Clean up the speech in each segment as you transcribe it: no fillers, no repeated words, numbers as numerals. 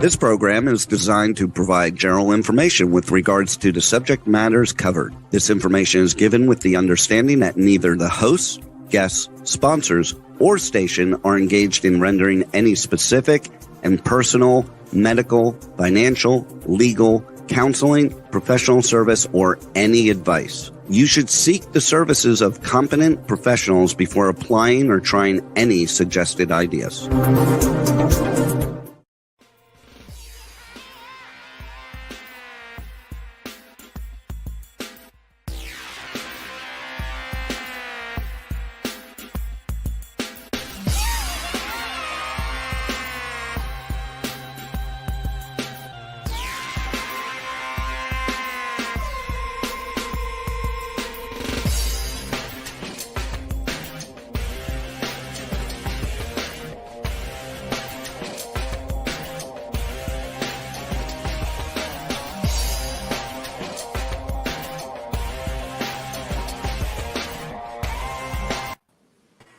This program is designed to provide general information with regards to the subject matters covered. This information is given with the understanding that neither the hosts, guests, sponsors, or station are engaged in rendering any specific and personal, medical, financial, legal, counseling, professional service, or any advice. You should seek the services of competent professionals before applying or trying any suggested ideas.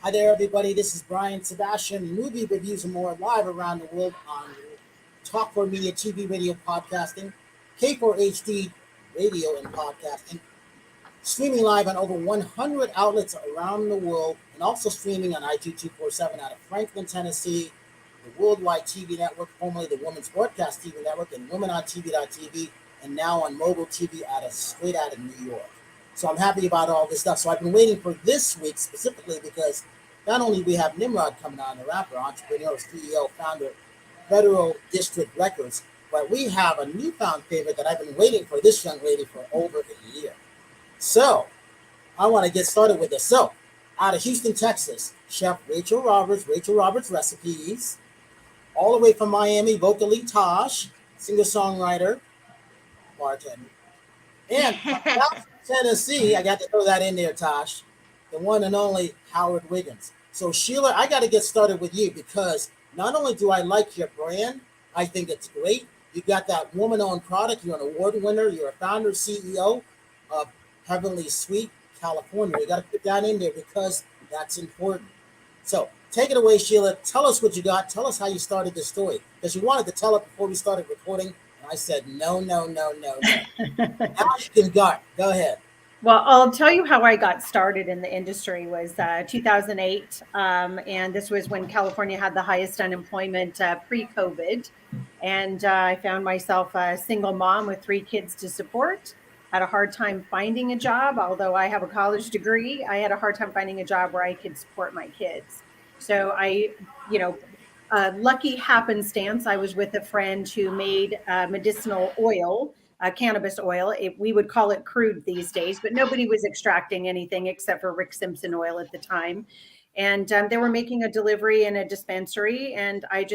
Hi there, everybody. This is Brian Sebastian, movie reviews and more live around the world on Talk4 Media, TV, radio, podcasting, K4HD radio and podcasting, streaming live on over 100 outlets around the world, and also streaming on IT247 out of Franklin, Tennessee, the Worldwide TV Network, formerly the Women's Broadcast TV Network, and WomenOnTV.tv, and now on mobile TV straight out of New York. So I'm happy about all this stuff. So I've been waiting for this week specifically because not only we have NYMROD coming on, the rapper, entrepreneur, CEO, founder, Federal District Records, but we have a newfound favorite that I've been waiting for this young lady for over a year. So I want to get started with this. So out of Houston, Texas, Chef Rachel Roberts Recipes, all the way from Miami, vocally Tosh, singer-songwriter, bartender, and Tennessee, I got to throw that in there, Tosh, the one and only Howard Wiggins. So Sheila, I got to get started with you because not only do I like your brand, I think it's great. You got that woman-owned product. You're an award winner. You're a founder, CEO of Heavenly Sweet, California. You got to put that in there because that's important. So take it away, Sheila. Tell us what you got. Tell us how you started this story because you wanted to tell it before we started recording. I said, no. Now you can go. Go ahead. Well, I'll tell you how I got started in the industry was 2008. And this was when California had the highest unemployment pre-COVID. And I found myself a single mom with 3 kids to support. Had a hard time finding a job. Although I have a college degree, I had a hard time finding a job where I could support my kids. So lucky happenstance, I was with a friend who made medicinal oil, cannabis oil. We would call it crude these days, but nobody was extracting anything except for Rick Simpson oil at the time. And they were making a delivery in a dispensary. And I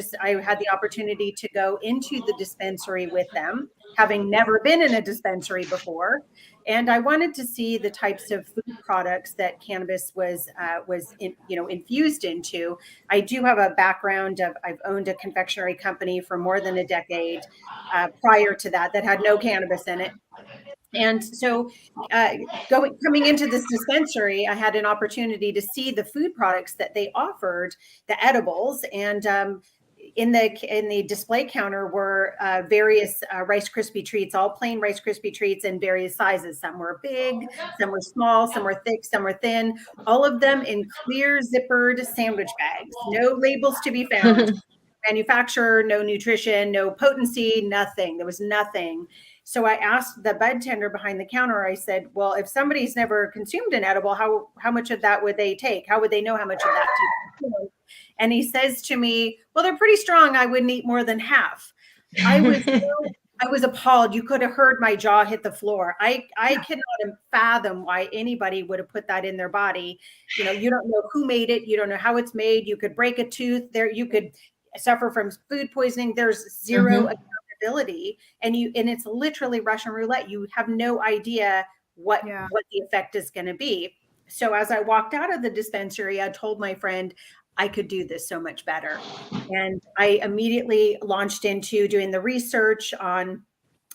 had the opportunity to go into the dispensary with them, having never been in a dispensary before. And I wanted to see the types of food products that cannabis was infused into. I do have a background I've owned a confectionery company for more than a decade prior to that had no cannabis in it. And so coming into this dispensary, I had an opportunity to see the food products that they offered, the edibles, and in the display counter were various Rice Krispie treats, all plain Rice Krispie treats in various sizes. Some were big, some were small, some were thick, some were thin, all of them in clear zippered sandwich bags, no labels to be found. Manufacturer, no nutrition, no potency, nothing. There was nothing. So I asked the bud tender behind the counter, I said, well, if somebody's never consumed an edible, how much of that would they take? How would they know how much of that to consume? And he says to me, well, they're pretty strong. I wouldn't eat more than half. I was appalled. You could have heard my jaw hit the floor. I cannot fathom why anybody would have put that in their body. You don't know who made it. You don't know how it's made. You could break a tooth there. You could suffer from food poisoning. There's zero accountability, and it's literally Russian roulette. You have no idea what the effect is going to be. So as I walked out of the dispensary, I told my friend I could do this so much better. And I immediately launched into doing the research on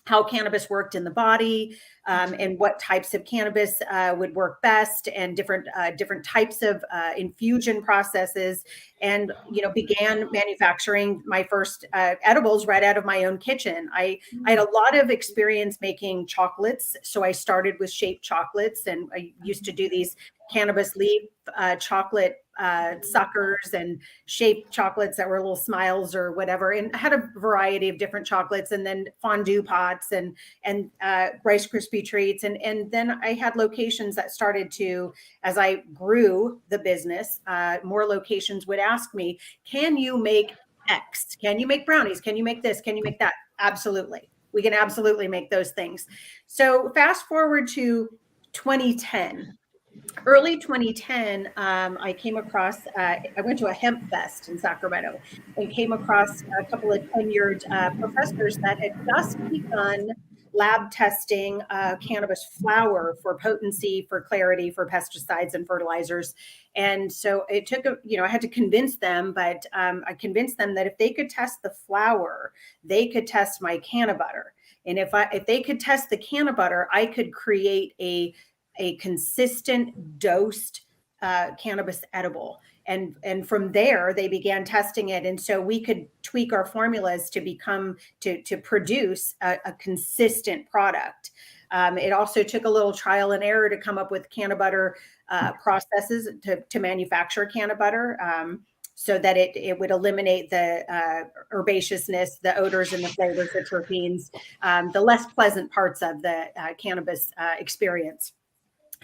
how cannabis worked in the body, and what types of cannabis would work best, and different types of infusion processes, and began manufacturing my first edibles right out of my own kitchen. I had a lot of experience making chocolates, so I started with shaped chocolates, and I used to do these cannabis leaf chocolate suckers and shaped chocolates that were little smiles or whatever, and I had a variety of different chocolates, and then fondue pots and Rice Krispie treats, and then I had locations that started to, as I grew the business, more locations would ask me, "Can you make X? Can you make brownies? Can you make this? Can you make that?" Absolutely, we can absolutely make those things. So fast forward to 2010. Early 2010, I came across, I went to a hemp fest in Sacramento and came across a couple of tenured professors that had just begun lab testing cannabis flower for potency, for clarity, for pesticides and fertilizers. And so it took, I had to convince them, but I convinced them that if they could test the flower, they could test my cannabutter. And if they could test the cannabutter, I could create a consistent dosed cannabis edible. And from there, they began testing it. And so we could tweak our formulas to produce a consistent product. It also took a little trial and error to come up with cannabutter processes to manufacture cannabutter, so that it would eliminate the herbaceousness, the odors and the flavors, the terpenes, the less pleasant parts of the cannabis experience.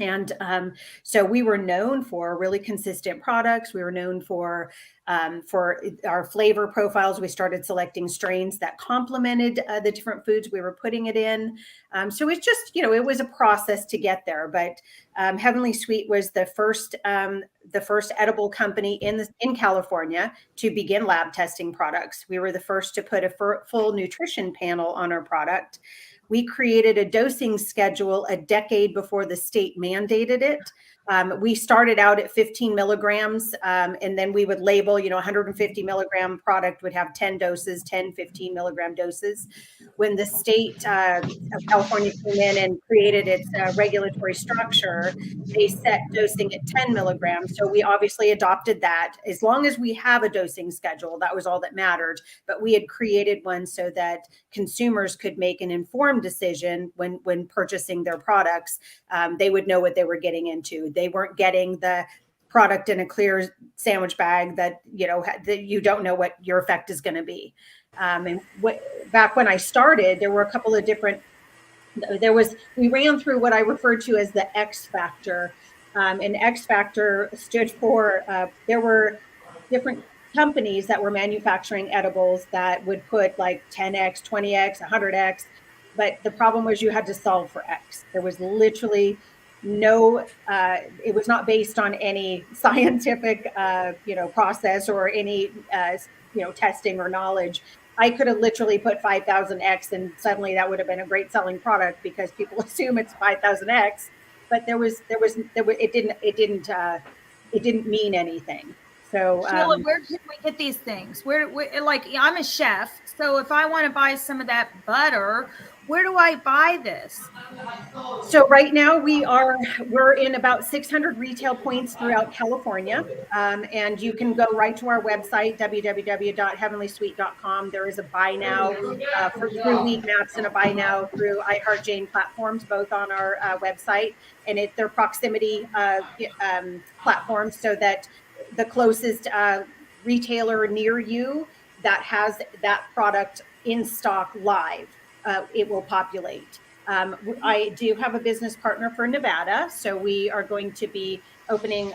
And so we were known for really consistent products. We were known for our flavor profiles. We started selecting strains that complemented the different foods we were putting it in. So it's just, it was a process to get there. But Heavenly Sweet was the first edible company in California to begin lab testing products. We were the first to put a full nutrition panel on our product. We created a dosing schedule a decade before the state mandated it. We started out at 15 milligrams, and then we would label, 150 milligram product would have 10 doses, 10, 15 milligram doses. When the state of California came in and created its regulatory structure, they set dosing at 10 milligrams. So we obviously adopted that. As long as we have a dosing schedule, that was all that mattered. But we had created one so that consumers could make an informed decision when purchasing their products. They would know what they were getting into. They weren't getting the product in a clear sandwich bag that you don't know what your effect is going to be. Back when I started, there were a couple of different. We ran through what I referred to as the X factor, and X factor stood for there were different companies that were manufacturing edibles that would put like 10x, 20x, 100x. But the problem was you had to solve for X. There was literally it was not based on any scientific, process or any, testing or knowledge. I could have literally put 5,000X and suddenly that would have been a great selling product because people assume it's 5,000X, but it didn't mean anything. So, Sheila, where can we get these things? Where, like, I'm a chef, so if I want to buy some of that butter, where do I buy this? So right now we're in about 600 retail points throughout California, and you can go right to our website, www.heavenlysweet.com. There is a buy now through Weed Maps and a buy now through iHeartJane platforms, both on our website, and their proximity platforms, so that the closest retailer near you that has that product in stock live, it will populate. I do have a business partner for Nevada, so we are going to be opening.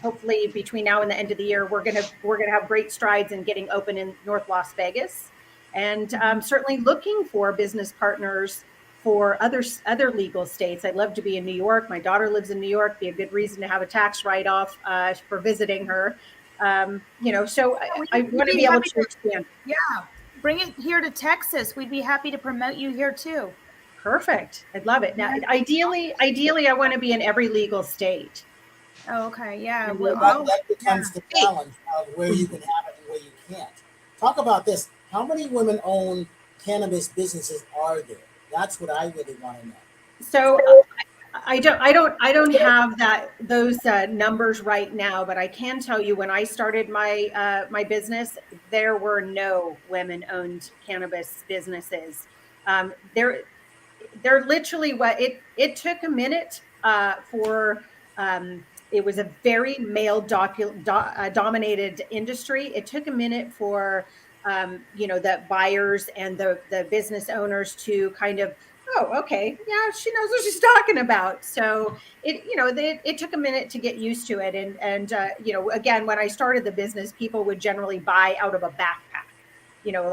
Hopefully, between now and the end of the year, we're gonna have great strides in getting open in North Las Vegas, and certainly looking for business partners for other legal states. I'd love to be in New York. My daughter lives in New York. Be a good reason to have a tax write-off for visiting her. So I want to be able to expand. Yeah. Bring it here to Texas. We'd be happy to promote you here too. Perfect. I'd love it. Now, ideally, I want to be in every legal state. Oh, okay. Yeah. That becomes the challenge of where you can have it and where you can't. Talk about this. How many women own cannabis businesses are there? That's what I really want to know. So I don't have those numbers right now, but I can tell you when I started my business, there were no women-owned cannabis businesses. They're literally what it took a minute for. It was a very male dominated industry. It took a minute for the buyers and the business owners to kind of, oh, okay, yeah, she knows what she's talking about. So it took a minute to get used to it. And again, when I started the business, people would generally buy out of a backpack. People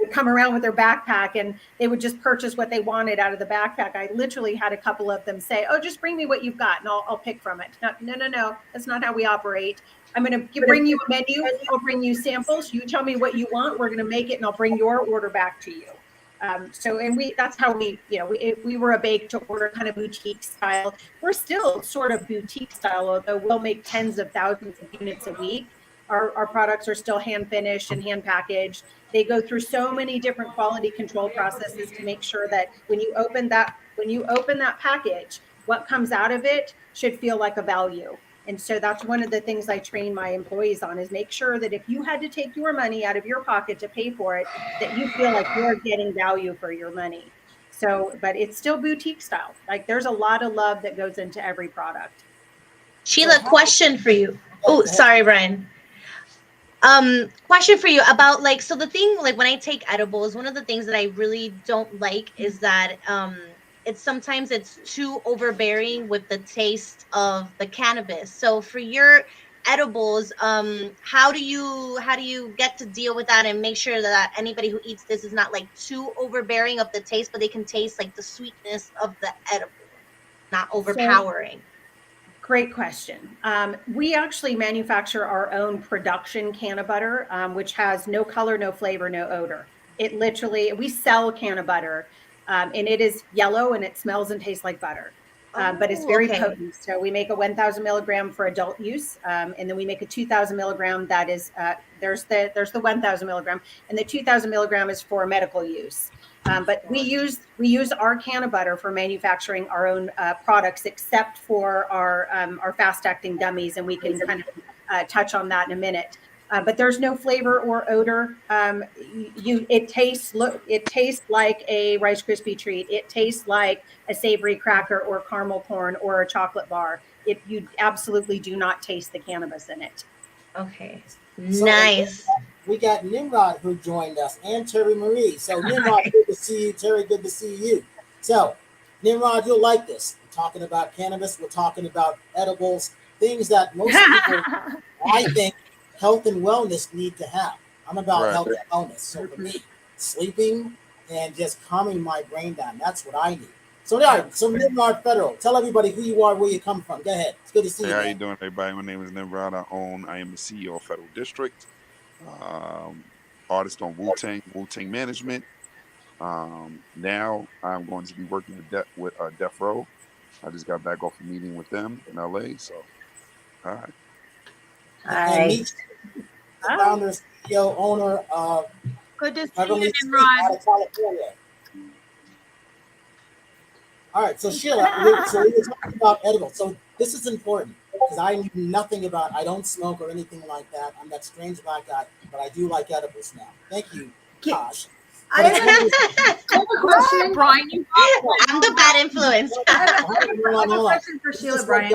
would come around with their backpack and they would just purchase what they wanted out of the backpack. I literally had a couple of them say, oh, just bring me what you've got and I'll pick from it. No. That's not how we operate. I'm going to bring you a menu. I'll bring you samples. You tell me what you want. We're going to make it and I'll bring your order back to you. That's how we were a bake to order kind of boutique style. We're still sort of boutique style, although we'll make tens of thousands of units a week. Our products are still hand finished and hand packaged. They go through so many different quality control processes to make sure that when you open that package, what comes out of it should feel like a value. And so that's one of the things I train my employees on, is make sure that if you had to take your money out of your pocket to pay for it, that you feel like you're getting value for your money. So, but it's still boutique style. Like, there's a lot of love that goes into every product. Sheila, question for you. Oh, sorry, Brian. Question for you about, like, so the thing, like, when I take edibles, one of the things that I really don't like is that sometimes it's too overbearing with the taste of the cannabis. So for your edibles, how do you get to deal with that and make sure that anybody who eats this is not like too overbearing of the taste, but they can taste like the sweetness of the edible, not overpowering? Great question. We actually manufacture our own production cannabutter, which has no color, no flavor, no odor. It literally, we sell cannabutter, and it is yellow and it smells and tastes like butter. But it's very potent. So we make a 1,000 milligram for adult use, and then we make a 2,000 milligram that is there's the 1,000 milligram, and the 2,000 milligram is for medical use. But we use our cannabutter for manufacturing our own products, except for our fast acting gummies, and we can kind of touch on that in a minute. But there's no flavor or odor. It tastes like a Rice Krispie treat. It tastes like a savory cracker or caramel corn or a chocolate bar. You absolutely do not taste the cannabis in it. Okay, so nice. We got Nyrod who joined us, and Terri Marie. So Nyrod, good to see you. Terri, good to see you. So Nyrod, you'll like this. We're talking about cannabis. We're talking about edibles, things that most people, I think, health and wellness need to have. I'm about health and wellness. So for me, sleeping and just calming my brain down, that's what I need. So Nyrod Federal, tell everybody who you are, where you come from. Go ahead. It's good to see you. How you doing, everybody? My name is Nyrod. I am the CEO of Federal District, artist on Wu-Tang Management. Now I'm going to be working with Death Row. I just got back off a meeting with them in LA. So, all right. Hi. The founder, CEO, owner of Good to see Beverly you, Street Nyrod. out of California. All right, so Sheila, so we were talking about edibles. So this is important because I knew nothing about. I don't smoke or anything like that. I'm that strange black guy, but I do like edibles now. Thank you, Tosh. I have a question, Brian. I'm the bad influence. I have a question for Sheila, Brian.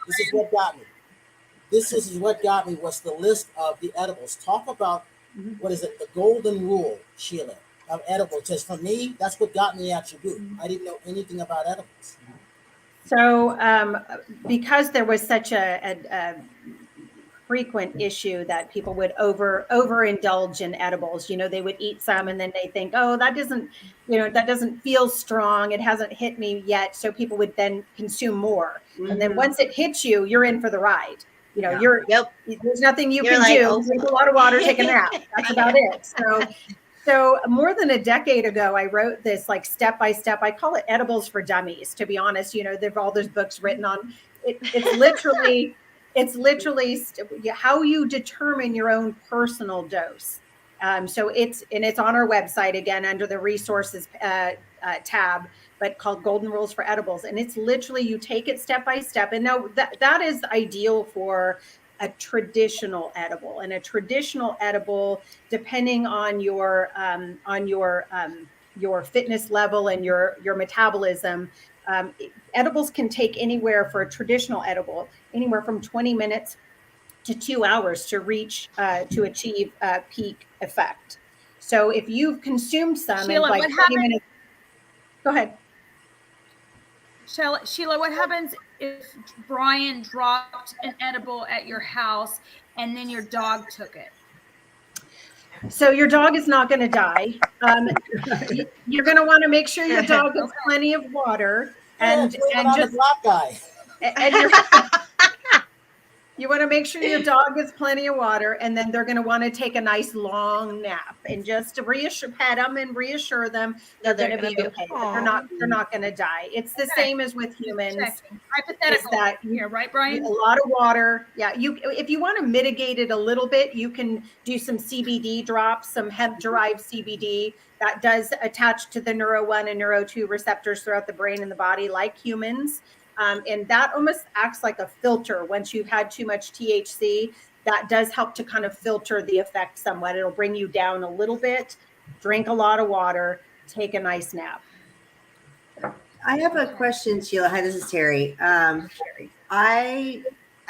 This is what got me. This is what got me was the list of the edibles. Talk about, what is it, the golden rule, Sheila, of edibles. Just for me, that's what got me at your booth. I didn't know anything about edibles. So because there was such a frequent issue that people would overindulge in edibles, they would eat some and then they think, oh, that doesn't feel strong. It hasn't hit me yet. So people would then consume more. And then once it hits you, you're in for the ride. There's nothing you can do. Drink a lot of water, take a nap. That's about it. So more than a decade ago, I wrote this like step-by-step, I call it edibles for dummies, to be honest. There've all those books written on it. It's literally how you determine your own personal dose. So it's on our website again under the resources tab, but called Golden Rules for Edibles. And it's literally, you take it step by step. And now that is ideal for a traditional edible. And a traditional edible, depending on your fitness level and your metabolism, edibles can take anywhere for a traditional edible, anywhere from 20 minutes to 2 hours to achieve peak effect. So if you've consumed some Sheila, in like 20 minutes, go ahead. Sheila, what happens if Brian dropped an edible at your house and then your dog took it? So your dog is not going to die. You're going to want to make sure your dog has plenty of water and just black guy. And you want to make sure your dog has plenty of water, and then they're going to want to take a nice long nap, and just to pet them and reassure them they're going to be okay. They're not going to die. It's the same as with humans. Hypothetical. Here, right, Brian? A lot of water. Yeah. If you want to mitigate it a little bit, you can do some CBD drops, some hemp-derived CBD that does attach to the Neuro-1 and Neuro-2 receptors throughout the brain and the body, like humans. And that almost acts like a filter. Once you've had too much THC, that does help to kind of filter the effect somewhat. It'll bring you down a little bit. Drink a lot of water. Take a nice nap. I have a question, Sheila. Hi, this is Terri.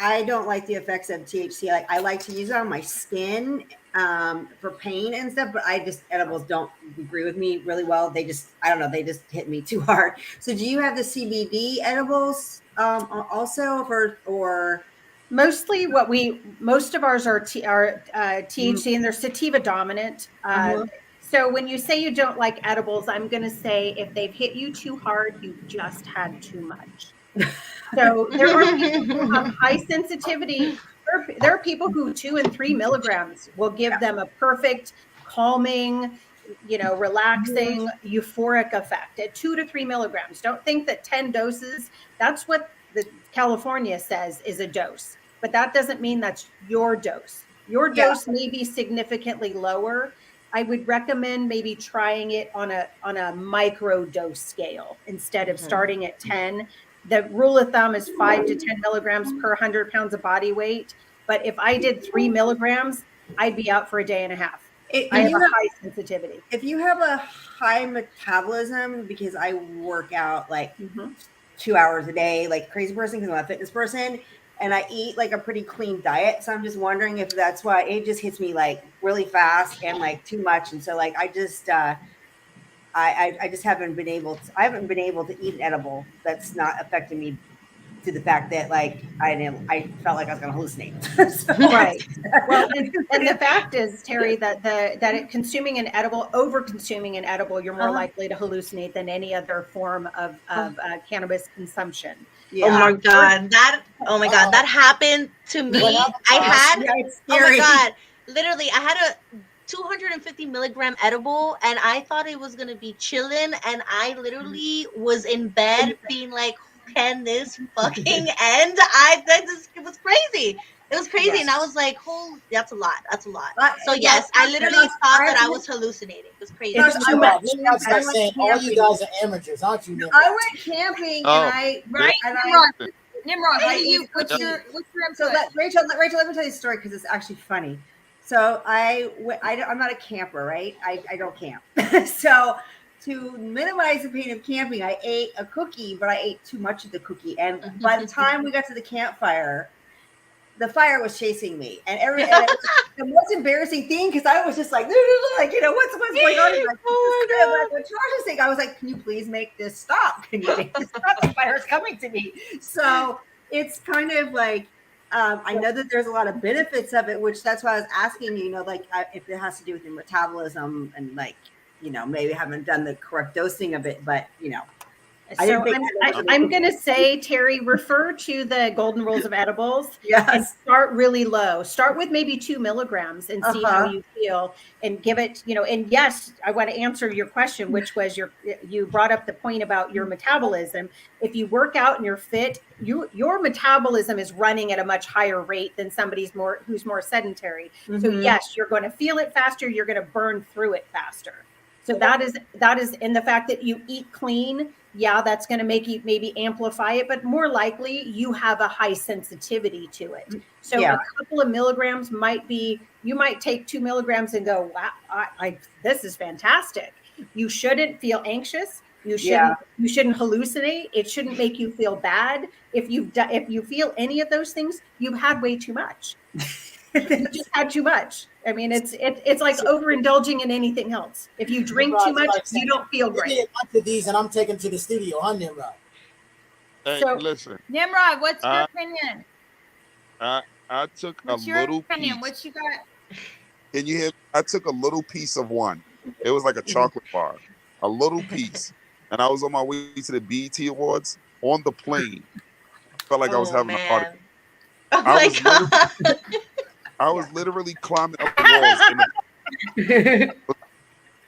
I don't like the effects of THC. I like to use it on my skin for pain and stuff, but edibles don't agree with me really well. They just hit me too hard. So do you have the CBD edibles also or mostly most of ours are THC and they're sativa-dominant. So when you say you don't like edibles, I'm going to say if they've hit you too hard, you've just had too much. So there are people who have high sensitivity. There are people who 2 and 3 milligrams will give them a perfect calming, relaxing, euphoric effect at 2 to 3 milligrams. Don't think that 10 doses, that's what the California says is a dose, but that doesn't mean that's your dose. Your dose may be significantly lower. I would recommend maybe trying it on a micro dose scale instead of starting at 10. The rule of thumb is 5 to 10 milligrams per 100 pounds of body weight. But if I did 3 milligrams, I'd be out for a day and a half. I have a high sensitivity. If you have a high metabolism, because I work out like 2 hours a day, like a crazy person, because I'm a fitness person, and I eat like a pretty clean diet. So I'm just wondering if that's why it just hits me like really fast and like too much. And so like I just haven't been able to eat an edible that's not affecting me to the fact that like I felt like I was going to hallucinate. So, right. Well, and the fact is, Terri, that consuming an edible, over consuming an edible, you're more likely to hallucinate than any other form of cannabis consumption. Yeah. Oh my God, that happened to me. Oh my God, literally, I had a 250 milligram edible, and I thought it was gonna be chilling, and I literally was in bed being like, "Can this fucking end?" It was crazy. It was crazy, yes. And I was like, "Holy, that's a lot. That's a lot." So yes, I literally thought that I was hallucinating. It was crazy. It's too much. All you guys are amateurs, aren't you? Nimrod? I went camping Nimrod, what's your input? So Rachel, let me tell you a story because it's actually funny. So I'm not a camper, right? I don't camp. So to minimize the pain of camping, I ate a cookie, but I ate too much of the cookie. And by the time we got to the campfire, the fire was chasing me. And it was the most embarrassing thing because I was just like, what's going on? Like, Natasha's thing, I was like, can you please make this stop? Can you make this stop? The fire is coming to me. So it's kind of like, I know that there's a lot of benefits of it, which that's why I was asking you, if it has to do with your metabolism and maybe haven't done the correct dosing of it, but I So didn't think I'm going to say, Terry, refer to the golden rules of edibles and yes. start really low. Start with maybe 2 milligrams and see how you feel and give it, and yes, I want to answer your question, which was you brought up the point about your metabolism. If you work out and you're fit, your metabolism is running at a much higher rate than somebody's who's more sedentary. So yes, you're going to feel it faster. You're going to burn through it faster. So that is in the fact that you eat clean. Yeah, that's going to make you maybe amplify it, but more likely you have a high sensitivity to it. So a couple of milligrams you might take 2 milligrams and go, wow, this is fantastic. You shouldn't feel anxious. You shouldn't hallucinate. It shouldn't make you feel bad. If you feel any of those things, you've had way too much. You just had too much. I mean, it's like overindulging in anything else. If you drink too much, you don't feel great. Give me a bunch of these and I'm taking to the studio, huh, Nimrod? Hey, So- listen. Nimrod, what's your opinion? I took What's a your little opinion? piece. What you got? Can you hear? I took a little piece of one. It was like a chocolate bar, a little piece, and I was on my way to the BET Awards on the plane. Felt like I was having a heart attack. Oh my God. I was literally climbing up the walls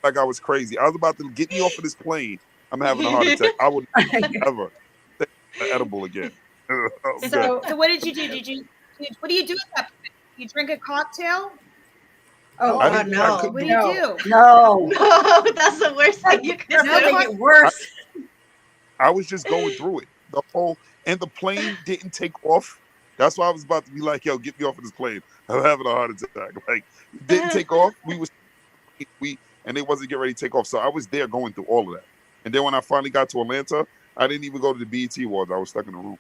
like I was crazy. I was about to get me off of this plane. I'm having a heart attack. I would never take an edible again. So what did you do? What do you do with that? You drink a cocktail? Oh, no. couldn't What do do you do? No. No, that's the worst thing you could It's do. gonna make it worse. I was just going through it. And the plane didn't take off. That's why I was about to be like, yo, get me off of this plane. I'm having a heart attack. Like, it didn't take off. And they wasn't getting ready to take off. So I was there going through all of that. And then when I finally got to Atlanta, I didn't even go to the BET Awards. I was stuck in the room.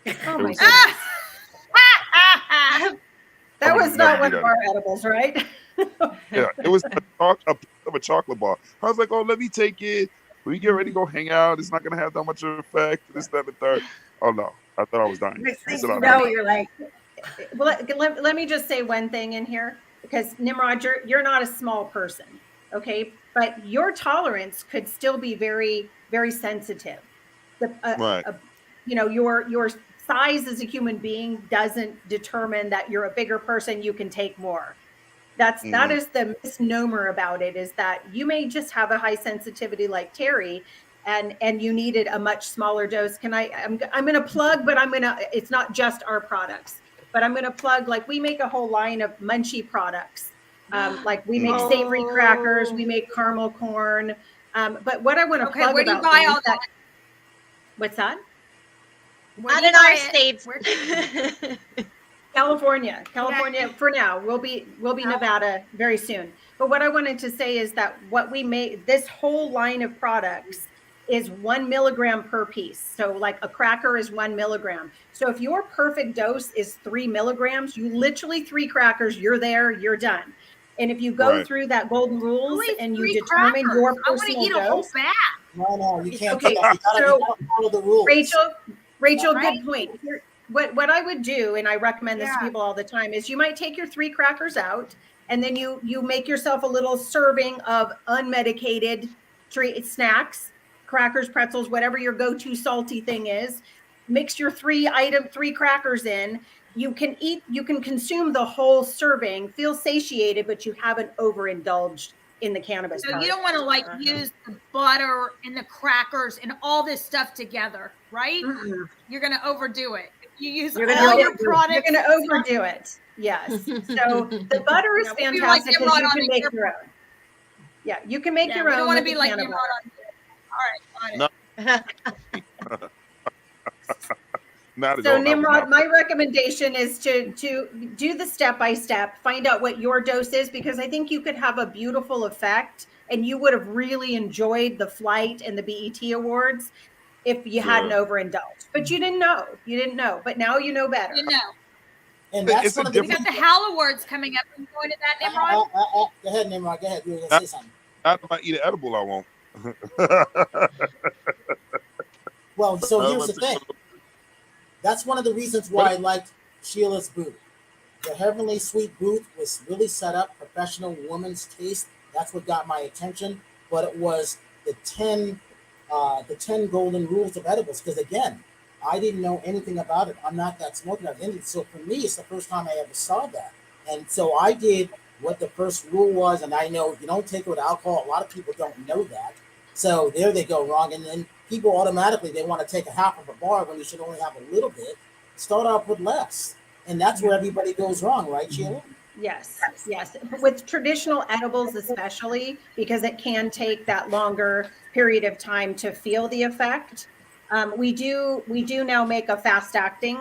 Oh my was- goodness. That I would was not never one do of that. our edibles, right? Yeah, it was a piece of a chocolate bar. I was like, oh, let me take it. We get ready to go hang out. It's not going to have that much effect. This, that, and the third. Oh, no. I thought I was dying. Next thing So you I- know, you're like, Well, let me just say one thing in here, because Nimrod, you're not a small person, okay? But your tolerance could still be very, very sensitive. Right. Your size as a human being doesn't determine that you're a bigger person, you can take more. That is the misnomer about it, is that you may just have a high sensitivity like Terri, and you needed a much smaller dose. I'm going to plug, but it's not just our products, but I'm going to plug, like, we make a whole line of munchie products. Like we make savory crackers, we make caramel corn. But what I want to plug where do you about buy them all is that, what's that? Where Not do you in our buy it? states. Where- California for now. We'll be Nevada very soon. But what I wanted to say is that what we make, this whole line of products, is 1 milligram per piece. So like a cracker is 1 milligram. So if your perfect dose is 3 milligrams, you literally 3 crackers, you're there, you're done. And if you go through that golden rules Only and you 3 determine crackers. your I want to personal eat a whole dose. bag. No, you can't Okay, do that. You so gotta follow the rules. Rachel, Right? good point. What I would do, and I recommend this to people all the time, is you might take your 3 crackers out, and then you make yourself a little serving of unmedicated snacks, crackers, pretzels, whatever your go-to salty thing is. Mix your 3 crackers in. You can consume the whole serving, feel satiated, but you haven't overindulged in the cannabis. So part. you don't want to use the butter and the crackers and all this stuff together, right? You're going to overdo it. You use all your products. You're going to overdo it. Yes. So the butter is Yeah, we'll be fantastic like because Nimrod you on can the make camera. your own. Yeah, you can make your we own. don't want to with be the like canna Nimrod butter. on the All right. Not at So all. Nimrod, my recommendation is to do the step-by-step, find out what your dose is, because I think you could have a beautiful effect and you would have really enjoyed the flight and the BET Awards if you hadn't overindulged. But you didn't know. But now you know better. You know. And that's It's a one of the We got the HAL Awards coming up. Are you going to that, Nimrod? Go ahead, Nimrod. Go ahead. You were going to say something. Not if I eat an edible, I won't. Well, so here's the thing. That's one of the reasons why I liked Sheila's booth. The Heavenly Sweet booth was really set up, professional woman's taste. That's what got my attention. But it was the 10 the 10 golden rules of edibles, because again, I didn't know anything about it. I'm not that smoker. So for me, it's the first time I ever saw that. And so I did what the first rule was, and I know you don't take it with alcohol. A lot of people don't know that. So there they go wrong. And then people automatically, they want to take a half of a bar when you should only have a little bit. Start off with less. And that's where everybody goes wrong, right, Sheila? Yes, yes. With traditional edibles, especially because it can take that longer period of time to feel the effect. We do now make a fast-acting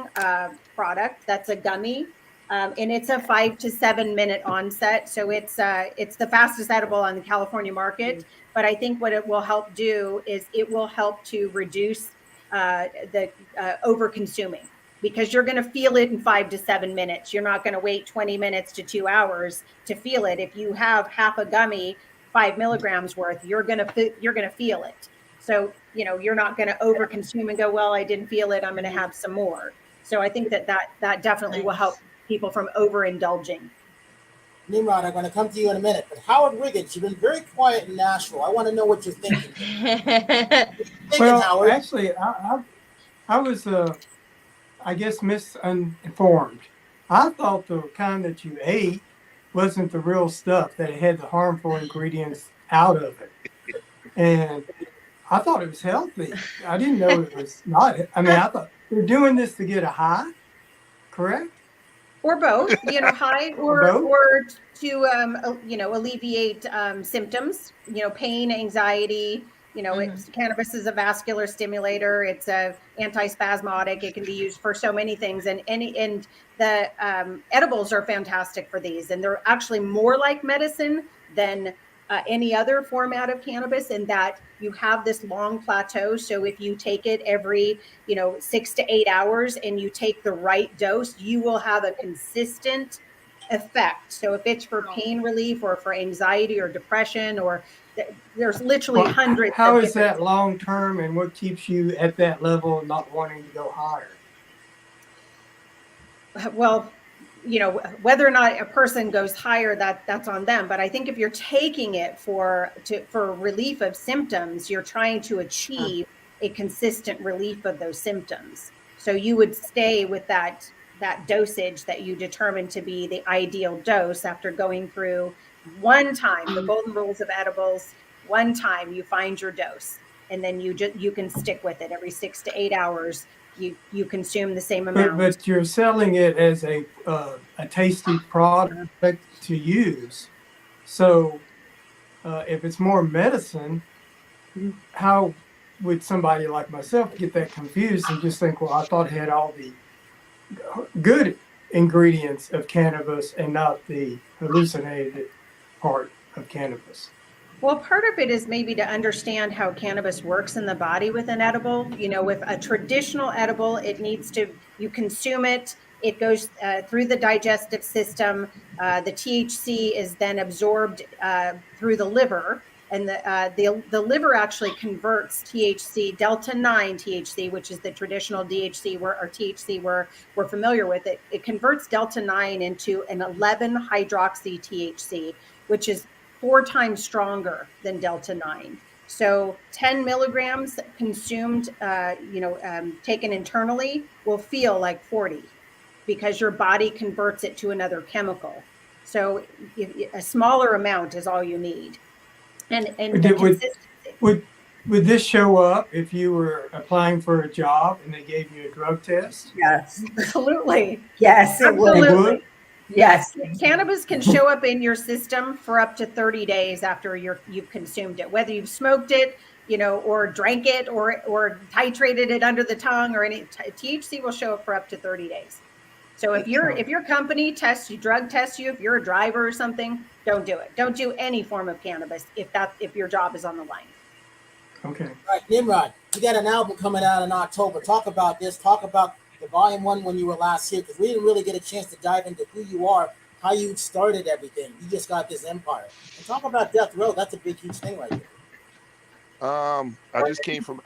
product that's a gummy, and it's a 5 to 7 minute onset. So it's the fastest edible on the California market. But I think what it will help do is it will help to reduce the over-consuming, because you're going to feel it in 5 to 7 minutes. You're not going to wait 20 minutes to 2 hours to feel it. If you have half a gummy, 5 milligrams worth, you're going to feel it. So, you're not going to overconsume and go, well, I didn't feel it, I'm going to have some more. So I think that definitely will help people from overindulging. Nimrod, I'm going to come to you in a minute. But Howard Wiggins, you've been very quiet in Nashville. I want to know what you're thinking. Well, Howard? actually, I was, I guess, misinformed. I thought the kind that you ate wasn't the real stuff, that it had the harmful ingredients out of it. And I thought it was healthy. I didn't know it was not. I mean, I thought they're doing this to get a high, correct? Or both, high or to, alleviate symptoms, pain, anxiety. Cannabis is a vascular stimulator. It's a antispasmodic. It can be used for so many things. And the edibles are fantastic for these. And they're actually more like medicine than any other format of cannabis, in that you have this long plateau. So if you take it every, 6 to 8 hours and you take the right dose, you will have a consistent effect. So if it's for pain relief or for anxiety or depression, or there's literally hundreds. How is that long term, and what keeps you at that level and not wanting to go higher? Well, whether or not a person goes higher, that's on them. But I think if you're taking it for relief of symptoms, you're trying to achieve a consistent relief of those symptoms. So you would stay with that dosage that you determine to be the ideal dose after going through one time, the golden rules of edibles. One time you find your dose, and then you can stick with it every 6 to 8 hours. You consume the same amount. But you're selling it as a tasty product to use. So if it's more medicine, how would somebody like myself get that confused and just think, well, I thought it had all the good ingredients of cannabis and not the hallucinated part of cannabis? Well, part of it is maybe to understand how cannabis works in the body with an edible. With a traditional edible, you consume it, it goes through the digestive system. The THC is then absorbed through the liver, and the liver actually converts THC, delta 9 THC, which is the traditional THC we're familiar with. It converts delta 9 into an 11 hydroxy THC, which is 4 times stronger than delta 9. So 10 milligrams consumed, taken internally, will feel like 40, because your body converts it to another chemical. So a smaller amount is all you need. And would this show up if you were applying for a job and they gave you a drug test? Yes. Absolutely. Yes, it would. Absolutely. Yes. Cannabis can show up in your system for up to 30 days after you've consumed it, whether you've smoked it, or drank it or titrated it under the tongue, or any THC will show up for up to 30 days. So if your company drug tests you, if you're a driver or something, don't do it. Don't do any form of cannabis if your job is on the line. Okay. All right, Nimrod, you got an album coming out in October. Talk about this. Talk about the volume 1 when you were last here, because we didn't really get a chance to dive into who you are, how you started everything. You just got this empire. And talk about Death Row. That's a big, huge thing right there. I just came from.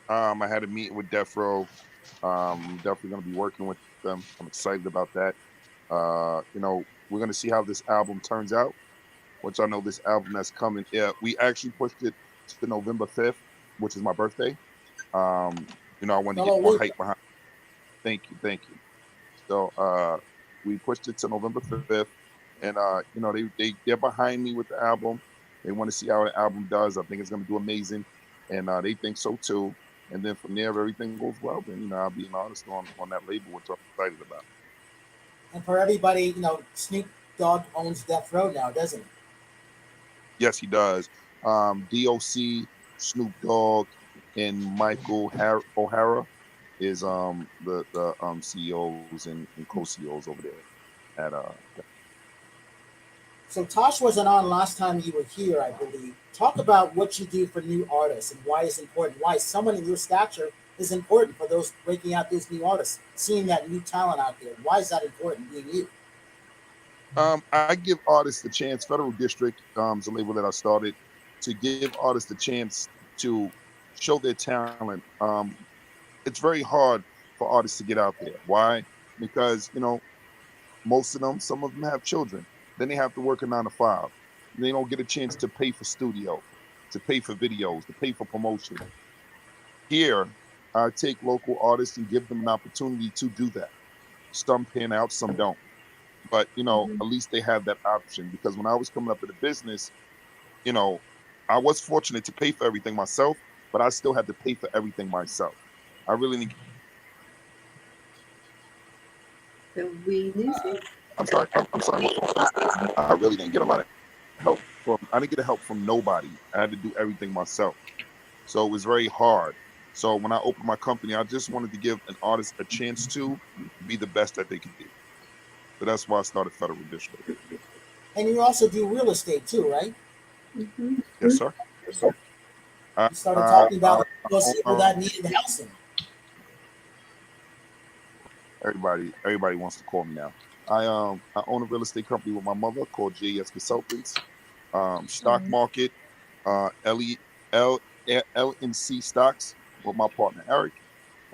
I had a meeting with Death Row. I'm definitely going to be working with them. I'm excited about that. We're going to see how this album turns out. Which I know this album that's coming. Yeah, we actually pushed it to November 5th. which is my birthday. I wanted to Hello, get more Lisa. hype behind. Thank you. So we pushed it to November 5th, and they're behind me with the album. They want to see how the album does. I think it's going to do amazing, and they think so too. And then from there, if everything goes well, then I'll be an artist on that label, which I'm excited about. And for everybody, Snoop Dogg owns Death Row now, doesn't he? Yes, he does. DOC, Snoop Dogg, and Michael O'Hara is the CEOs and co-CEOs over there at So Tosh wasn't on last time you were here, I believe. Talk about what you do for new artists and why it's important. Why someone in your stature is important for those breaking out those new artists, seeing that new talent out there. Why is that important, being you? I give artists a chance. Federal District is a label that I started to give artists a chance to show their talent. It's very hard for artists to get out there. Why? Because some of them have children. Then they have to work a 9 to 5. They don't get a chance to pay for studio, to pay for videos, to pay for promotion. Here, I take local artists and give them an opportunity to do that. Some pan out, some don't. But, at least they have that option. Because when I was coming up in the business, I was fortunate to pay for everything myself, but I still had to pay for everything myself. I really didn't. I'm sorry. I really didn't get a lot of help I didn't get help from nobody. I had to do everything myself. So it was very hard. So when I opened my company, I just wanted to give an artist a chance to be the best that they could be. So that's why I started Federal District. And you also do real estate too, right? Mm-hmm. Yes, sir. You started talking about those people that needed housing. Everybody wants to call me now. I own a real estate company with my mother called JES Consultants. Stock market, LNC stocks with my partner Eric.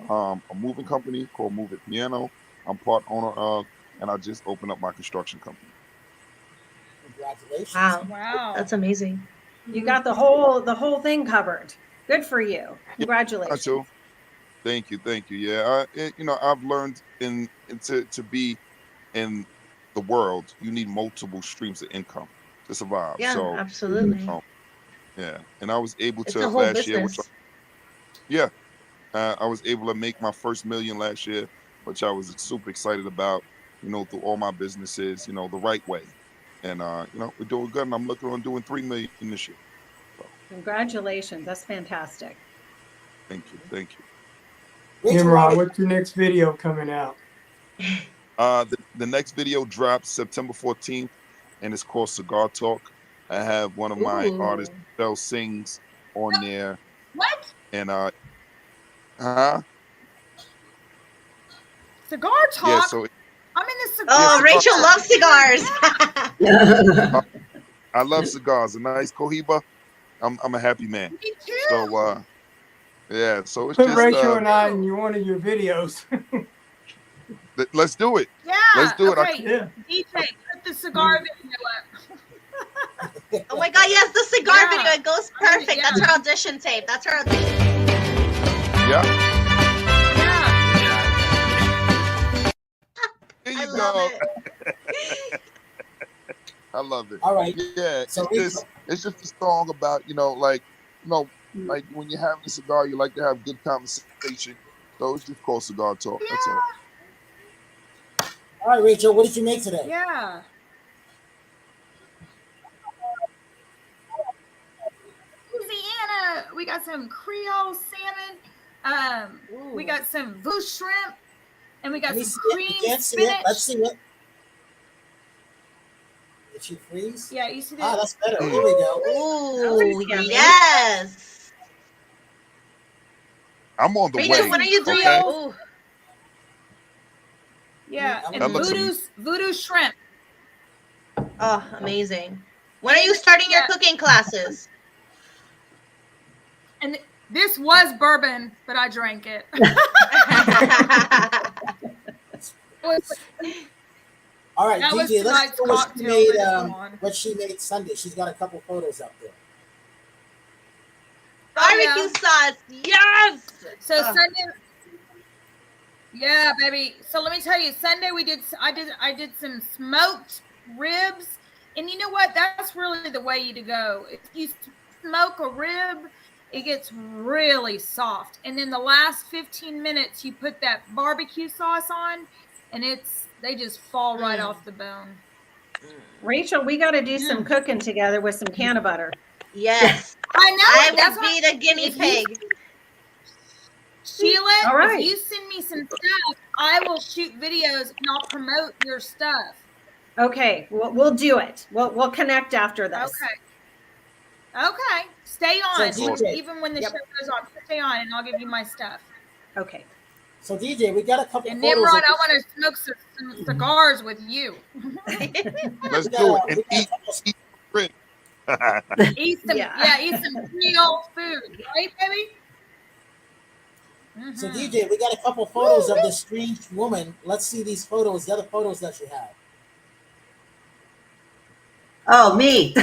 A moving company called Move It Piano. I'm part owner of, and I just opened up my construction company. Congratulations! Wow, That's amazing. You got the whole thing covered. Good for you. Congratulations. Yeah, thank you. Yeah, I've learned to be in the world, you need multiple streams of income to survive. Yeah, so absolutely. Yeah, and I was able It's to a whole last year, business. I was able to make my first $1 million last year, which I was super excited about. Through all my businesses, the right way, and we're doing good. And I'm looking on doing $3 million this year. So, Congratulations. That's fantastic. thank you. NYMROD, what's your next video coming out? The next video drops September 14th, and it's called Cigar Talk. I have one of my artists, Bell Sings, on there. what? And Cigar talk? yeah, so I'm in the cigar. Oh, Rachel loves cigars. I love cigars. A nice Cohiba. I'm a happy man. Me too. So yeah, so it's Put just Rachel and I in one of your videos. Let's do it. Yeah. Let's do it. Okay. Yeah. DJ, put the cigar video up. Oh my God, yes, the cigar video. It goes perfect. Yeah. That's our audition tape. Yeah. There I you love go. it. I love it. All right. Yeah, So it's just a song about, like when you're having a cigar, you like to have good conversation. So it's just called Cigar Talk. That's all. All right, Rachel, what did you make today? Yeah. Louisiana, we got some Creole salmon. We got some voodoo shrimp, and we got some cream spinach. Let's see it. Did she freeze? Yeah, you see that? Ah, that's better. Here we go. Ooh, yes. I'm on the Rachel, way. what are you doing? Okay? Ooh. Yeah, That and looks voodoo shrimp. Oh, amazing. When are you starting your cooking classes? And this was bourbon, but I drank it. All right, That was DJ, let's tonight's see cocktail. what she made Sunday. She's got a couple photos up there. barbecue sauce. Yes. So Sunday, yeah, baby. So let me tell you, Sunday I did some smoked ribs, and you know what? That's really the way to go. If you smoke a rib, it gets really soft, and then the last 15 minutes you put that barbecue sauce on, and they just fall right off the bone. Rachel, we got to do some cooking together with some cannabutter. Yes. I know. I will be the guinea pig. Sheila, all right. If you send me some stuff, I will shoot videos and I'll promote your stuff. Okay, we'll do it. We'll connect after this. Okay. Stay on. So, DJ, even when the show goes on, stay on and I'll give you my stuff. Okay. So DJ, we got a couple And photos. Nimrod, I want to smoke some cigars with you. Let's do it and eat bread. Eat some Creole food, right, baby? So DJ, we got a couple photos of this strange woman. Let's see these photos, the other photos that you have. Oh, me. Do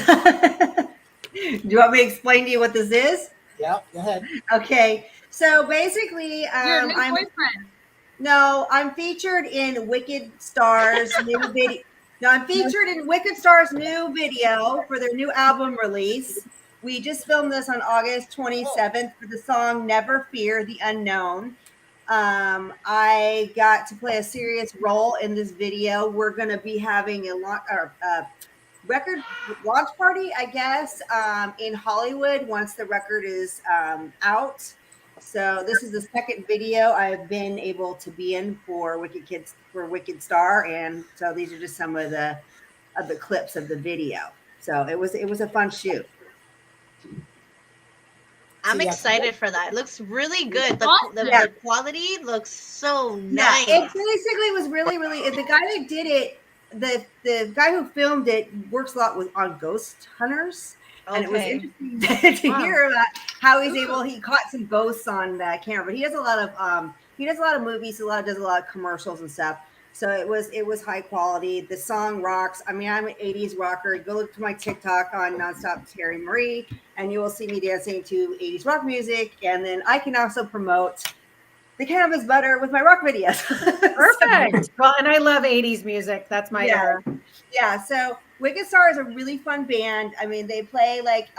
you want me to explain to you what this is? Yeah, go ahead. Okay. So basically, Your new boyfriend. I'm featured in Wicked Star's new video. No, I'm featured in Wicked Star's new video for their new album release. We just filmed this on August 27th for the song Never Fear the Unknown. I got to play a serious role in this video. We're going to be having a record launch party, I guess, in Hollywood once the record is out. So this is the second video I've been able to be in for Wicked Star, and so these are just some of the clips of the video. So it was a fun shoot. I'm excited for that. It looks really good. The quality looks so nice. Yeah, it basically was really, really. The guy that did it, the guy who filmed it, works a lot on ghost hunters. And it was interesting to hear about how he caught some ghosts on camera. But he does a lot of movies, does a lot of commercials and stuff. So it was high quality. The song rocks. I mean, I'm an 80s rocker. Go look to my TikTok on Nonstop Terri Marie, and you will see me dancing to 80s rock music. And then I can also promote the cannabis butter with my rock videos. Perfect. Well, and I love 80s music. That's my era. Yeah. So Wicked Star is a really fun band. I mean, they play like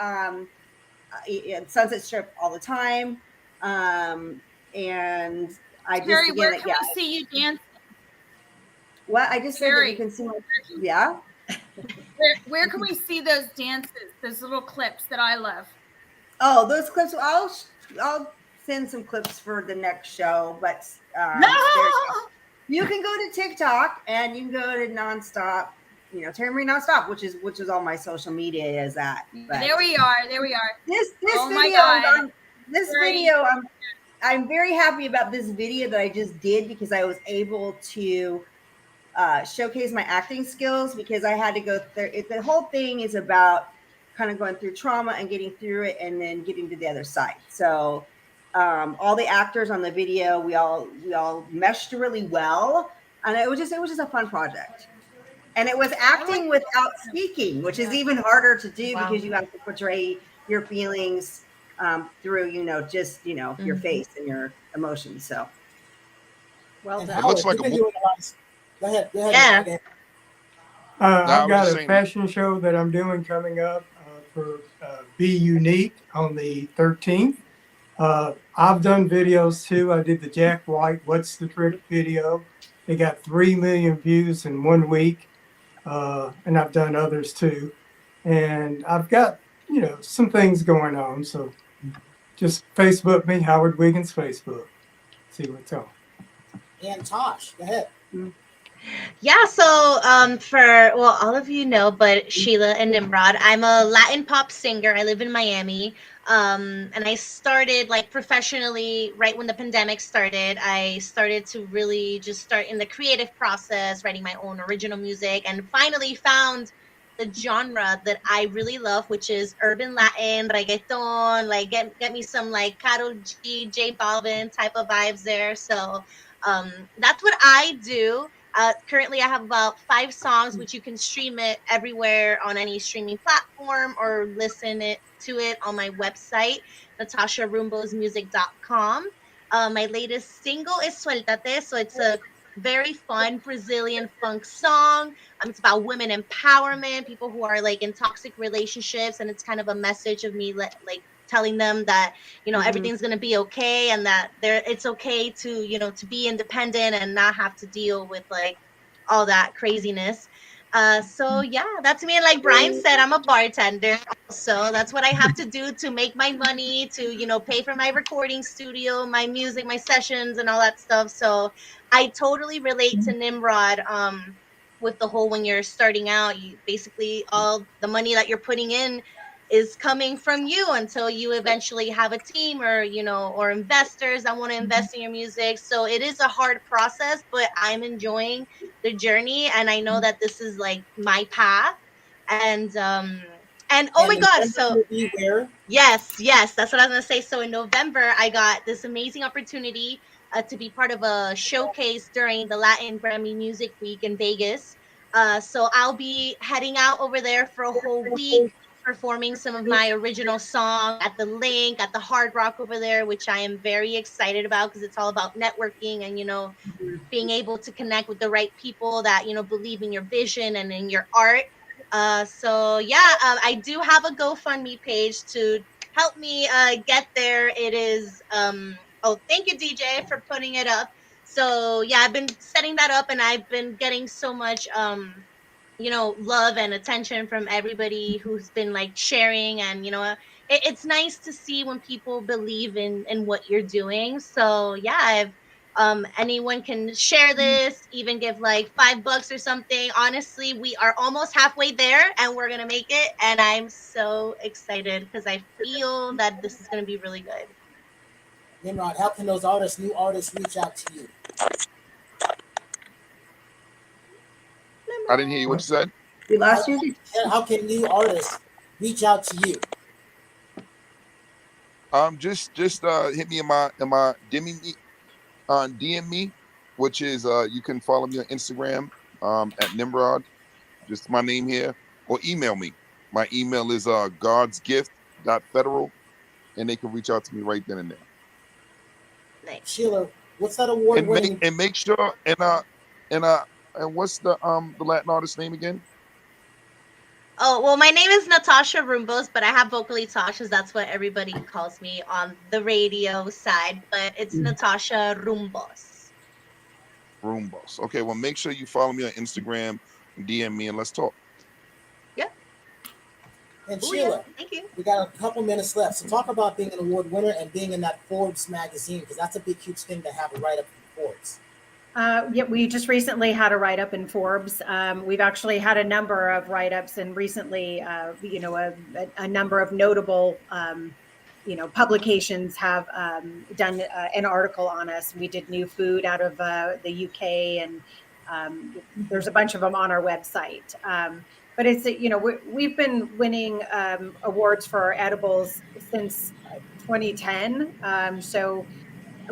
Sunset Strip all the time. And I just Terri, where can we see you dancing? What? I just said that you can see my Where can we see those dances, those little clips that I love? Oh, those clips. I'll send some clips for the next show, but you can go to TikTok and you can go to Nonstop, Terri Marie Nonstop, which is all my social media is at. But there we are. This Terri. video, I'm very happy about this video that I just did because I was able to showcase my acting skills because I had to go through it. The whole thing is about kind of going through trauma and getting through it and then getting to the other side. So all the actors on the video, we all meshed really well, and it was just a fun project. And it was acting without speaking, which is even harder to do because you have to portray your feelings through your face and your emotions. So well done. It looks like a movie. Go ahead. Yeah. I've got a fashion show that I'm doing coming up for Be Unique on the 13th. I've done videos too. I did the Jack White What's the Trick video. They got 3 million views in 1 week. And I've done others too. And I've got, some things going on. So just Facebook me, Howard Wiggins Facebook. See what's on. And Tosh, go ahead. Yeah, so all of you know, but Sheila and Nimrod, I'm a Latin pop singer. I live in Miami. And I started professionally right when the pandemic started. I started to really just start in the creative process, writing my own original music, and finally found the genre that I really love, which is urban Latin, reggaeton, get me some Karol G, J Balvin type of vibes there. So that's what I do. Currently, I have about 5 songs, which you can stream it everywhere on any streaming platform or listen to it on my website, natasharumbosmusic.com. My latest single is Suéltate. So it's a very fun Brazilian funk song. It's about women empowerment, people who are like in toxic relationships, and it's kind of a message of me like telling them that, you know, everything's going to be okay, and that it's okay to, you know, to be independent and not have to deal with like all that craziness. So yeah, that's me. And like Brian said, I'm a bartender. So that's what I have to do to make my money, to, you know, pay for my recording studio, my music, my sessions, and all that stuff. So I totally relate to Nimrod. With the whole, when you're starting out, you basically, all the money that you're putting in is coming from you until you eventually have a team, or, you know, or investors that want to invest in your music. So it is a hard process, but I'm enjoying the journey, and I know that this is like my path. And oh my god, so yes, that's what I was gonna say. So in November, I got this amazing opportunity to be part of a showcase during the Latin Grammy Music Week in Vegas. So I'll be heading out over there for a whole week, performing some of my original song at the Link, at the Hard Rock over there, which I am very excited about, because it's all about networking and, you know, being able to connect with the right people that, you know, believe in your vision and in your art. So yeah, I do have a GoFundMe page to help me get there. It is oh, thank you, DJ, for putting it up. So yeah, I've been setting that up, and I've been getting so much you know, love and attention from everybody who's been like sharing. And, you know, it's nice to see when people believe in what you're doing. So yeah, I've anyone can share this, even give like $5 or something. Honestly, we are almost halfway there, and we're gonna make it, and I'm so excited because I feel that this is gonna be really good. Nimrod, how can those artists, new artists, reach out to you? I didn't hear you. What you said? We lost you. How can new artists reach out to you? Just hit me in my DM me, which is you can follow me on Instagram at NYMROD, just my name here, or email me. My email is godsgift.federal, and they can reach out to me right then and there. Nice. Sheila, what's that award winning? And make sure and what's the Latin artist name again? Oh, well, my name is Nathasha Rumbos, but I have vocally Tasha's. That's what everybody calls me on the radio side, but it's Nathasha Rumbos. Rumbos. Okay, well, make sure you follow me on Instagram, DM me, and let's talk. Yep. And Sheila, yeah. Thank you. We got a couple minutes left. So talk about being an award winner and being in that Forbes magazine, because that's a big, huge thing to have a write-up in Forbes. Yeah, we just recently had a write-up in Forbes. We've actually had a number of write-ups, and recently, you know, a number of notable, you know, publications have done an article on us. We did New Food out of the UK, and there's a bunch of them on our website. But it's, you know, we've been winning awards for our edibles since 2010. So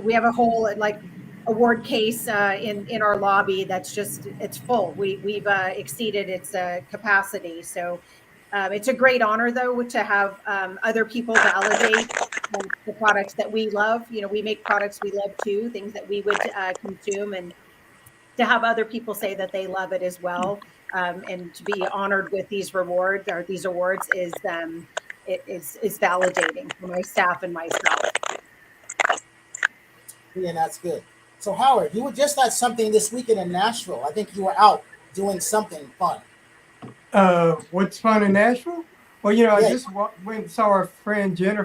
we have a whole like award case in our lobby that's just, it's full. We've exceeded its capacity. So it's a great honor, though, to have other people validate the products that we love. You know, we make products we love too, things that we would consume, and to have other people say that they love it as well, and to be honored with these rewards or these awards is validating for my staff and myself. Yeah, that's good. So Howard, you were just at something this weekend in Nashville. I think you were out doing something fun. What's fun in Nashville? Well, you know, I just went and saw our friend Jenny,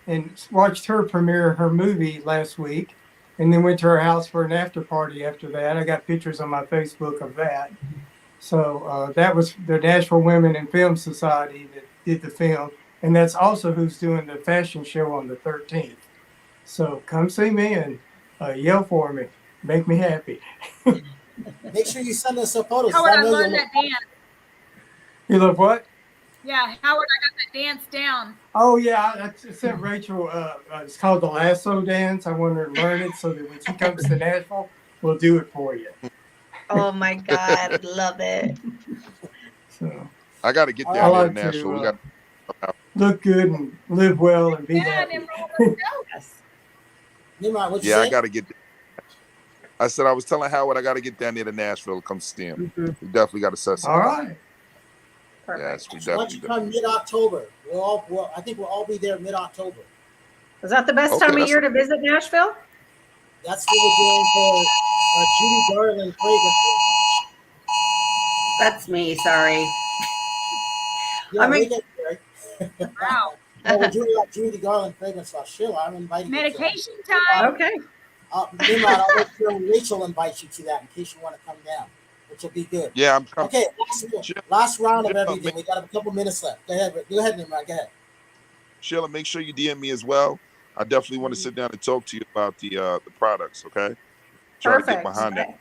and watched her premiere her movie last week, and then went to her house for an after party after that. I got pictures on my Facebook of that. So that was the Nashville Women in Film Society that did the film, and that's also who's doing the fashion show on the 13th. So come see me and yell for me. Make me happy. Make sure you send us some photos. Howard, I learned that dance. You love what? Yeah, Howard, I got that dance down. Oh, yeah. I sent Rachel, it's called the Lasso Dance. I want her to learn it so that when she comes to Nashville, we'll do it for you. Oh my God, love it. So I got to get I down there like to Nashville. We to got look good and live well and be Yeah, happy. Nimrod, let's go. Yes. Nimrod, what'd you I say? got to get. I said I was telling Howard I got to get down there to Nashville to come see him. We definitely got to set something. All right. Perfect. Yes, we So why don't definitely. you come mid-October? I think we'll all be there mid-October. Is that the best Okay, time of that's- year to visit Nashville? That's what we're doing for Judy Garland fragrance. That's me. Sorry. Yeah, I'm we in- get there. Wow. No, we're doing that Judy Garland fragrance sauce. Sheila, I'm inviting you. Medication time. Okay. Nimrod, I'll make sure Rachel invites you to that in case you want to come down, which will be good. Yeah, I'm coming. Okay, last round of Sheila, everything. We got a couple minutes left. Go ahead, Nimrod. Go ahead. Sheila, make sure you DM me as well. I definitely want to sit down and talk to you about the products. Okay. Try to get Perfect. behind that.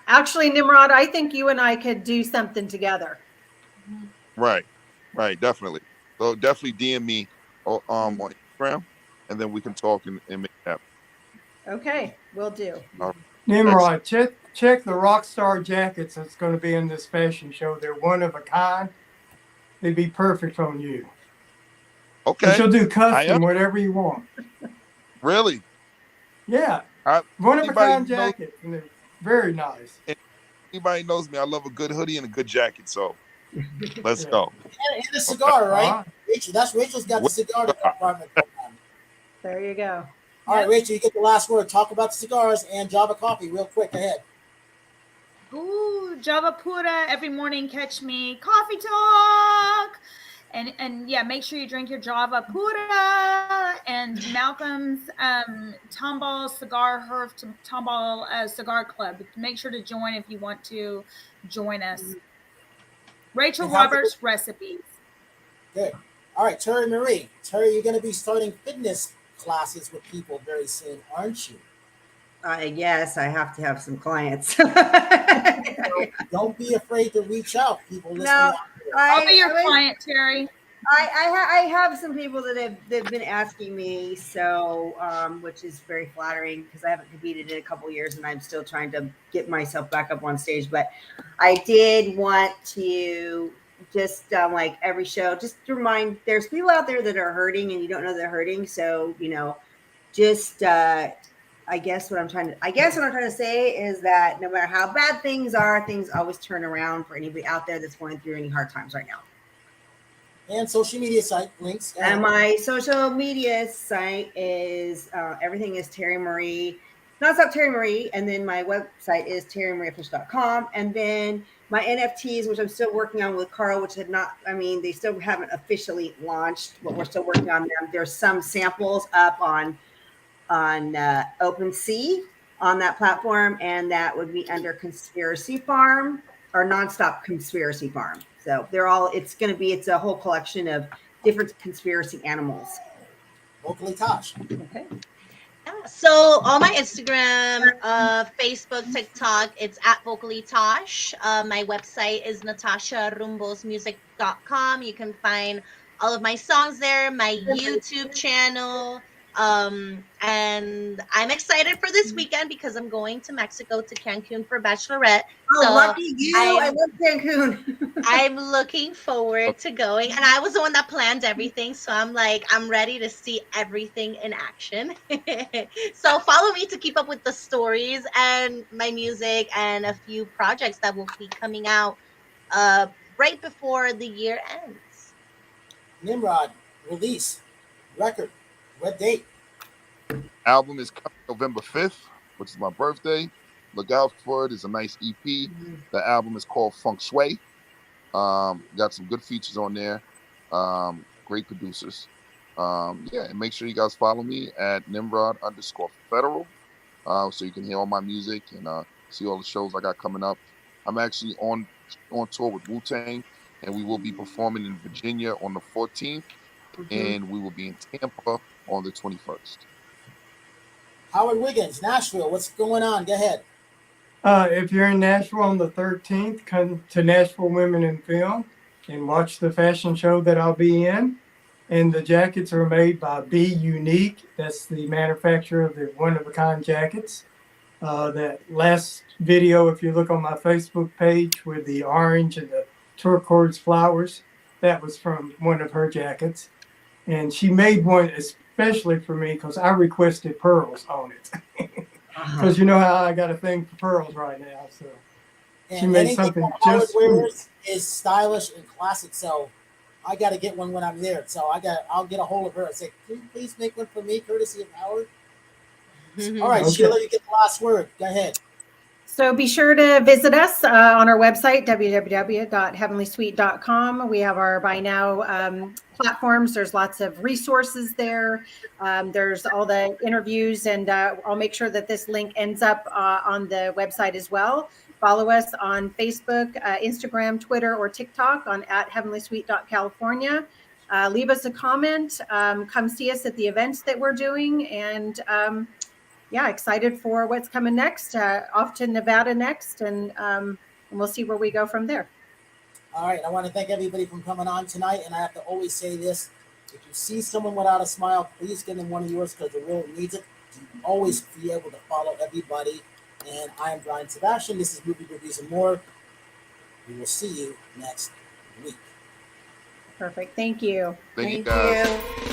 Actually, Nimrod, I think you and I could do something together. Right. Definitely. So definitely DM me on Instagram, and then we can talk and make it happen. Okay, will do. Nimrod, check the Rockstar jackets that's going to be in this fashion show. They're one of a kind. They'd be perfect on you. And Okay. she'll do custom, whatever you want. Really? Yeah. I- One of a anybody kind knows- jacket. And they're very nice. Anybody knows me, I love a good hoodie and a good jacket. So let's Yeah. go. And a cigar, right? All right. Rachel's got the cigar department. There you go. All right, Rachel, you get the last word. Talk about the cigars and Java Coffee real quick. Go ahead. Ooh, Java Pura. Every morning, catch me. Coffee talk. And yeah, make sure you drink your Java Pura and Malcolm's Tomball Cigar Herf Tomball Cigar Club. Make sure to join if you want to join us. Rachel And how- Roberts recipes. Good. All right, Terri Marie. Terri, you're going to be starting fitness classes with people very soon, aren't you? Yes, I have to have some clients. Don't be afraid to reach out, people listening. No, out there. I'll be your client, Terri. I have some people that have been asking me, so which is very flattering because I haven't competed in a couple years and I'm still trying to get myself back up on stage. But I did want to just like every show, just to remind there's people out there that are hurting and you don't know they're hurting. So just I guess what I'm trying to say is that no matter how bad things are, things always turn around for anybody out there that's going through any hard times right now. And social media site links. And my social media site is everything is Terri Marie, nonstop Terri Marie, and then my website is terrimarieffish.com, and then my NFTs, which I'm still working on with Carl, which they still haven't officially launched, but we're still working on them. There's some samples up on OpenSea on that platform, and that would be under Conspiracy Farm or Nonstop Conspiracy Farm. So it's a whole collection of different conspiracy animals. Locally Tosh. Okay. So on my Instagram, Facebook, TikTok, it's at Vocally Tosh. My website is natasharumbosmusic.com. You can find all of my songs there, my YouTube channel. And I'm excited for this weekend because I'm going to Mexico to Cancun for Bachelorette. Oh, So lucky you. I love Cancun. I'm looking forward to going. And I was the one that planned everything. So I'm ready to see everything in action. So follow me to keep up with the stories and my music and a few projects that will be coming out right before the year ends. Nimrod, release, record, what date? Album is coming November 5th, which is my birthday. Look out for it. It's a nice EP. The album is called Funk Sway. Got some good features on there. Great producers. And make sure you guys follow me at Nimrod_Federal, so you can hear all my music and see all the shows I got coming up. I'm actually on tour with Wu-Tang, and we will be performing in Virginia on the 14th, and we will be in Tampa on the 21st. Howard Wiggins, Nashville. What's going on? Go ahead. If you're in Nashville on the 13th, come to Nashville Women in Film and watch the fashion show that I'll be in. And the jackets are made by Be Unique. That's the manufacturer of the one-of-a-kind jackets. That last video, if you look on my Facebook page with the orange and the turquoise flowers, that was from one of her jackets. And she made one especially for me because I requested pearls on it. Because you know how I got a thing for pearls right now. So she And made anything something that Howard just for me. wears is stylish and classic. So I got to get one when I'm there. So I'll get a hold of her and say, can you please make one for me, courtesy of Howard? All right, Okay. Sheila, you get the last word. Go ahead. So be sure to visit us on our website, www.heavenlysweet.com. We have our Buy Now platforms. There's lots of resources there. There's all the interviews, and I'll make sure that this link ends up on the website as well. Follow us on Facebook, Instagram, Twitter, or TikTok on @heavenlysweet.california. Leave us a comment. Come see us at the events that we're doing, and yeah, excited for what's coming next. Off to Nevada next, and we'll see where we go from there. All right, I want to thank everybody for coming on tonight, and I have to always say this: if you see someone without a smile, please give them one of yours because the world needs it. You always be able to follow everybody. And I am Brian Sebastian. This is Movie Reviews and More. We will see you next week. Perfect. Thank you. Thank you, guys. you.